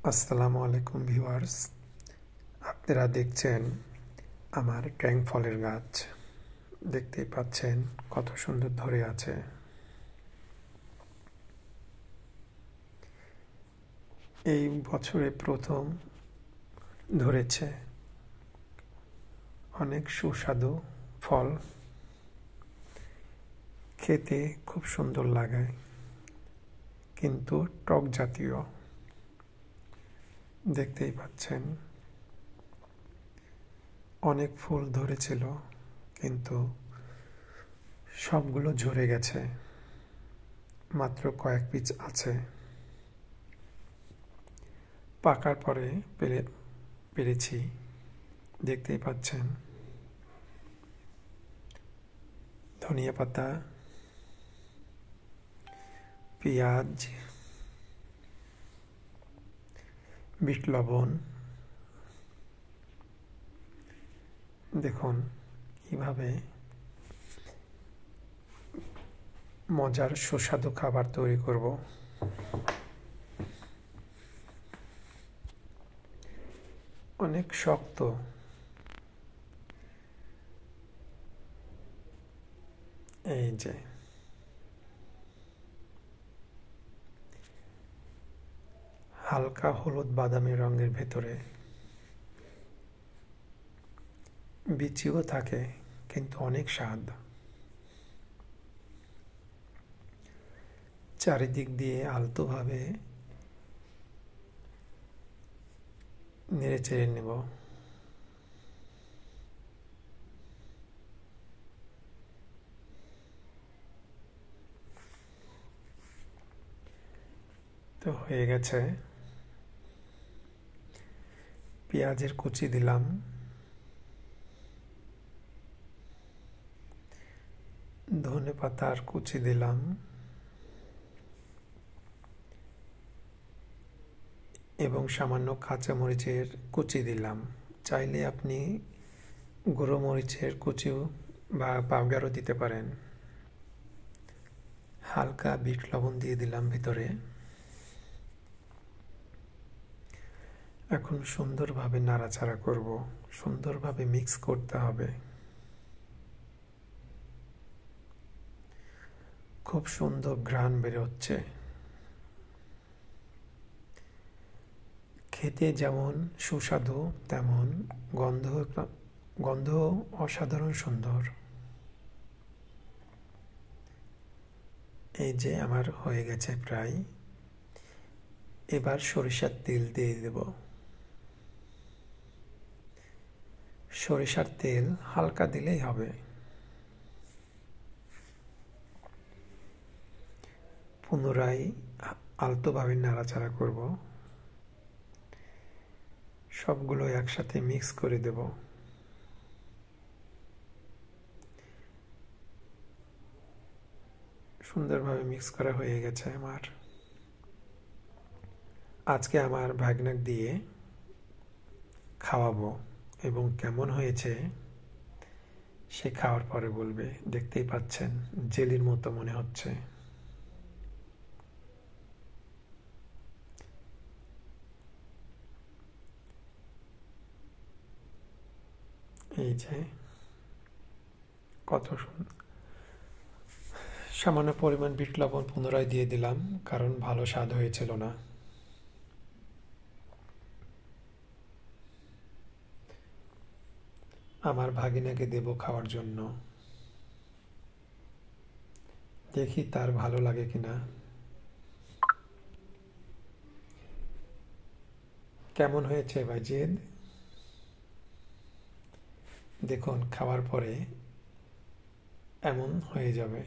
আসসালামু আলাইকুম ভিউয়ার্স, আপনারা দেখছেন আমার ট্যাং ফলের গাছ। দেখতেই পাচ্ছেন কত সুন্দর ধরে আছে। এই বছরে প্রথম ধরেছে। অনেক সুস্বাদু ফল, খেতে খুব সুন্দর লাগে, কিন্তু টক জাতীয়। দেখতেই পাচ্ছেন অনেক ফুল ধরেছিল, কিন্তু সবগুলো ঝরে গেছে, মাত্র কয়েক পিস আছে। পাকার পরে পেরেছি, দেখতেই পাচ্ছেন। ধনিয়া পাতা, পেঁয়াজ, বিট লবণ, দেখুন কিভাবে মজার সুস্বাদু খাবার তৈরি করব। অনেক শক্ত, এই যে হালকা হলুদ বাদামি রঙের ভেতরে বিচিও থাকে, কিন্তু অনেক স্বাদ। চারিদিক দিয়ে আলতোভাবে নেড়ে চেড়ে নেব। তো হয়ে গেছে। পেঁয়াজের কুচি দিলাম, ধনে পাতার কুচি দিলাম, এবং সামান্য কাঁচামরিচের কুচি দিলাম। চাইলে আপনি গুঁড়ো মরিচের কুচিও বা পাউডারও দিতে পারেন। হালকা বিট লবণ দিয়ে দিলাম ভিতরে। এখন সুন্দরভাবে নাড়াচাড়া করব, সুন্দরভাবে মিক্স করতে হবে। খুব সুন্দর ঘ্রাণ বেরোচ্ছে। খেতে যেমন সুস্বাদু, তেমন গন্ধ অসাধারণ সুন্দর। এই যে আমার হয়ে গেছে প্রায়। এবার সরিষার তেল দিয়ে দেব। সরিষার তেল হালকা দিলেই হবে। পুনরায় আলতোভাবে নাড়াচাড়া করব। সবগুলো একসাথে মিক্স করে দেব। সুন্দরভাবে মিক্স করা হয়ে গেছে আমার। আজকে আমার ভাগনাক দিয়ে খাওয়াবো, এবং কেমন হয়েছে সে খাওয়ার পরে বলবে। দেখতেই পাচ্ছেন জেলির মতো মনে হচ্ছে। এই যে কত সুন্দর। সামান্য পরিমাণ বিট লবণ পুনরায় দিয়ে দিলাম, কারণ ভালো স্বাদ হয়েছিল না। আমার ভাগিনাকে দেব খাওয়ার জন্য। দেখি তার ভালো লাগে কিনা। কেমন হয়েছে ভাইজিদ? দেখুন খাওয়ার পরে এমন হয়ে যাবে।